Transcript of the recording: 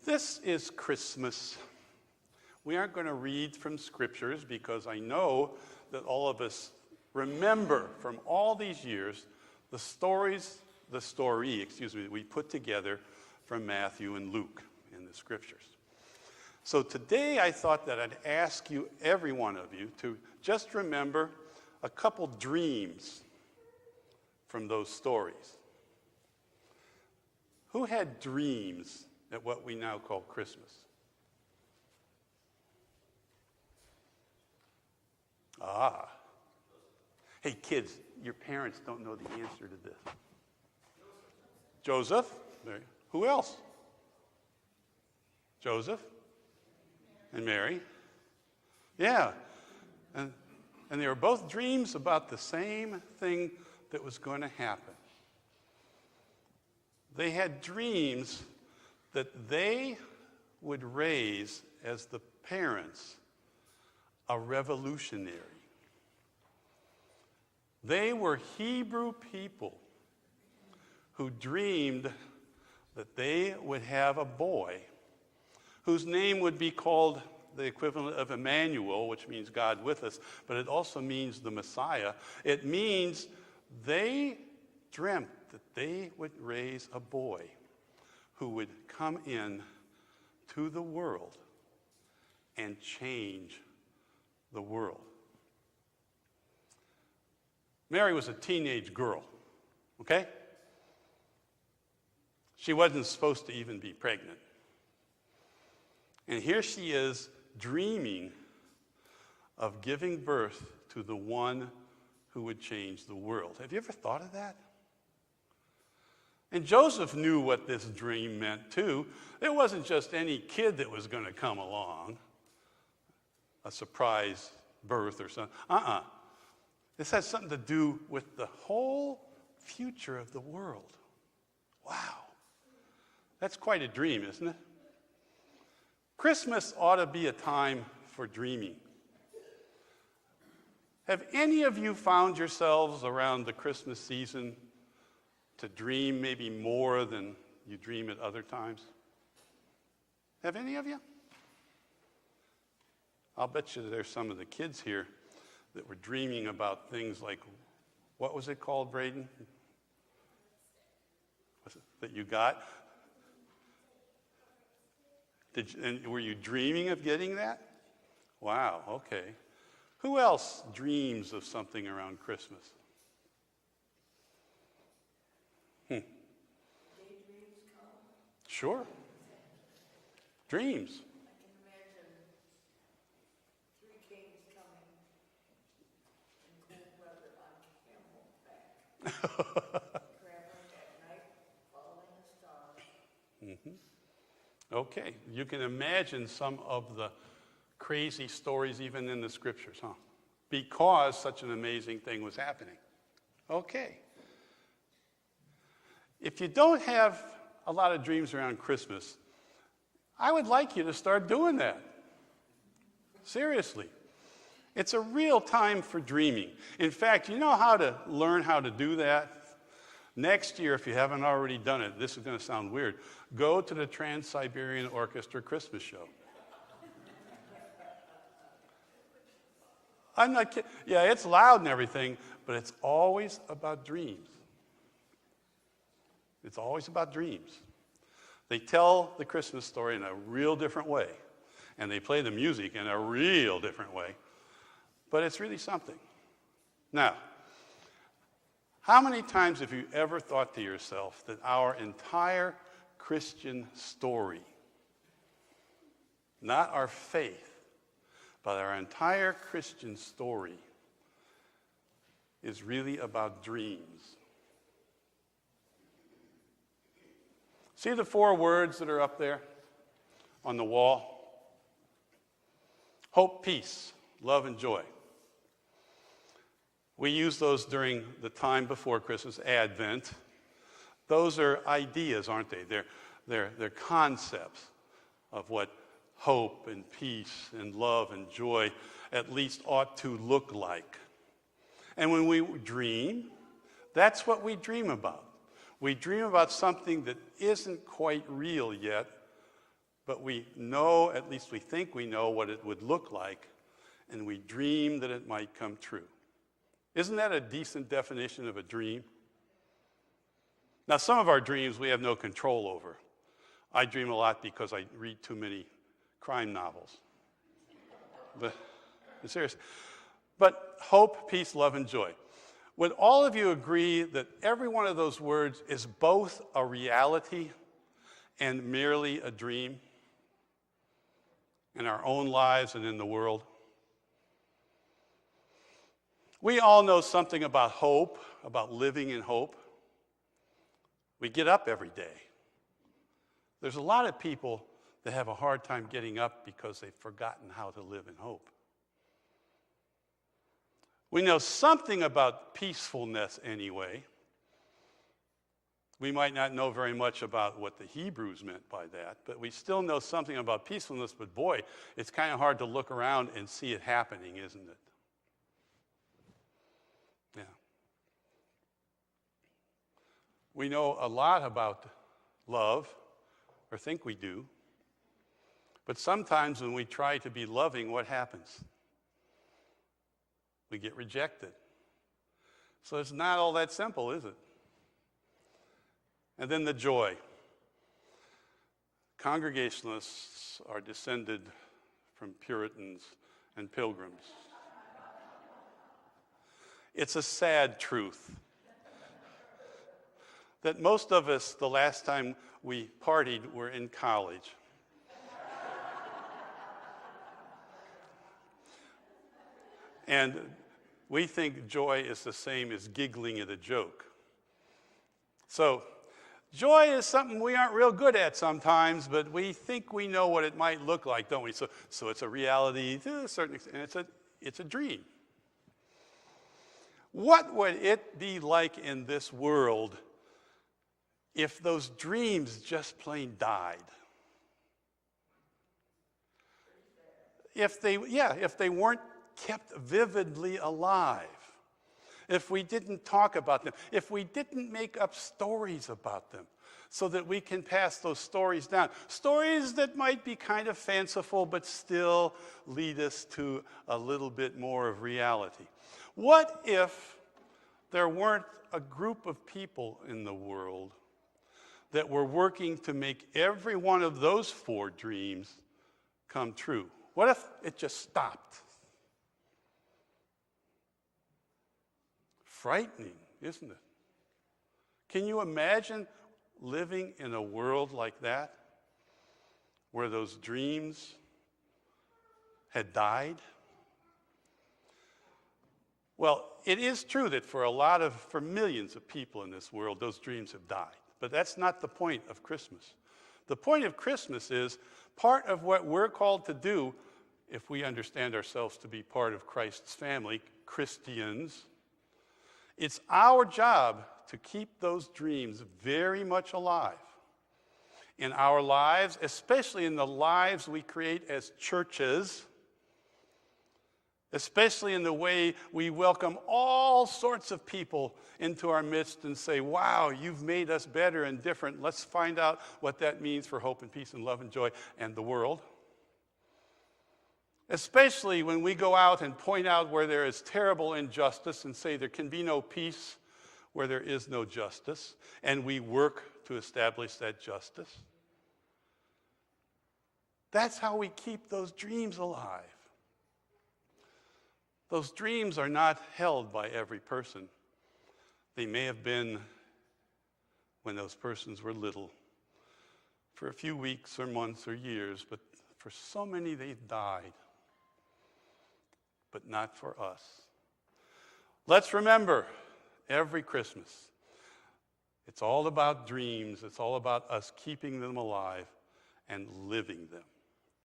This is Christmas. We aren't going to read from scriptures because I know that all of us remember from all these years the story that we put together from Matthew and Luke in the scriptures. So today I thought that I'd ask you, every one of you, to just remember a couple dreams from those stories. Who had dreams at what we now call Christmas? Hey kids, your parents don't know the answer to this. Joseph. Who else? Joseph and Mary. Yeah. And they were both dreams about the same thing that was going to happen. They had dreams that they would raise as the parents a revolutionary. They were Hebrew people who dreamed that they would have a boy whose name would be called the equivalent of Emmanuel, which means God with us, but it also means the Messiah. It means they dreamt that they would raise a boy who would come in to the world and change the world. Mary was a teenage girl, okay? She wasn't supposed to even be pregnant. And here she is dreaming of giving birth to the one who would change the world. Have you ever thought of that? And Joseph knew what this dream meant too. It wasn't just any kid that was going to come along, a surprise birth or something. This has something to do with the whole future of the world. Wow. That's quite a dream, isn't it? Christmas ought to be a time for dreaming. Have any of you found yourselves around the Christmas season to dream maybe more than you dream at other times? Have any of you? I'll bet you there's some of the kids here that were dreaming about things like, what was it called, Braden? Was it that you got? And were you dreaming of getting that? Wow, okay. Who else dreams of something around Christmas? Daydreams come. Sure. Dreams. I can imagine 3 kings coming in cold weather on camelback, traveling at night, following the stars. Mm-hmm. Okay, you can imagine some of the crazy stories even in the scriptures, huh? Because such an amazing thing was happening. Okay. If you don't have a lot of dreams around Christmas, I would like you to start doing that. Seriously. It's a real time for dreaming. In fact, you know how to learn how to do that? Next year, if you haven't already done it, this is going to sound weird, go to the Trans-Siberian Orchestra Christmas show. I'm not kidding. Yeah, it's loud and everything, but it's always about dreams. It's always about dreams. They tell the Christmas story in a real different way, and they play the music in a real different way, but it's really something. Now, how many times have you ever thought to yourself that our entire Christian story, not our faith, but our entire Christian story is really about dreams? See the 4 words that are up there on the wall? Hope, peace, love, and joy. We use those during the time before Christmas, Advent. Those are ideas, aren't they? They're concepts of what hope and peace and love and joy at least ought to look like. And when we dream, that's what we dream about. We dream about something that isn't quite real yet, but we know, at least we think we know what it would look like, and we dream that it might come true. Isn't that a decent definition of a dream? Now, some of our dreams we have no control over. I dream a lot because I read too many crime novels. But seriously. But hope, peace, love, and joy. Would all of you agree that every one of those words is both a reality and merely a dream in our own lives and in the world? We all know something about hope, about living in hope. We get up every day. There's a lot of people that have a hard time getting up because they've forgotten how to live in hope. We know something about peacefulness anyway. We might not know very much about what the Hebrews meant by that, but we still know something about peacefulness. But boy, it's kind of hard to look around and see it happening, isn't it? Yeah. We know a lot about love, or think we do. But sometimes when we try to be loving, what happens? We get rejected. So it's not all that simple, is it? And then the joy. Congregationalists are descended from Puritans and Pilgrims. It's a sad truth that most of us, the last time we partied, were in college. And we think joy is the same as giggling at a joke. So joy is something we aren't real good at sometimes, but we think we know what it might look like, don't we? So it's a reality to a certain extent, and it's a dream. What would it be like in this world if those dreams just plain died? If they weren't kept vividly alive, if we didn't talk about them, if we didn't make up stories about them so that we can pass those stories down, stories that might be kind of fanciful but still lead us to a little bit more of reality. What if there weren't a group of people in the world that were working to make every one of those 4 dreams come true? What if it just stopped? Frightening, isn't it? Can you imagine living in a world like that, where those dreams had died? Well, it is true that for millions of people in this world, those dreams have died. But that's not the point of Christmas. The point of Christmas is part of what we're called to do, if we understand ourselves to be part of Christ's family, Christians. It's our job to keep those dreams very much alive in our lives, especially in the lives we create as churches, especially in the way we welcome all sorts of people into our midst and say, wow, you've made us better and different. Let's find out what that means for hope and peace and love and joy and the world. Especially when we go out and point out where there is terrible injustice and say there can be no peace where there is no justice, and we work to establish that justice. That's how we keep those dreams alive. Those dreams are not held by every person. They may have been when those persons were little, for a few weeks or months or years, but for so many they've died. But not for us. Let's remember, every Christmas, it's all about dreams. It's all about us keeping them alive and living them.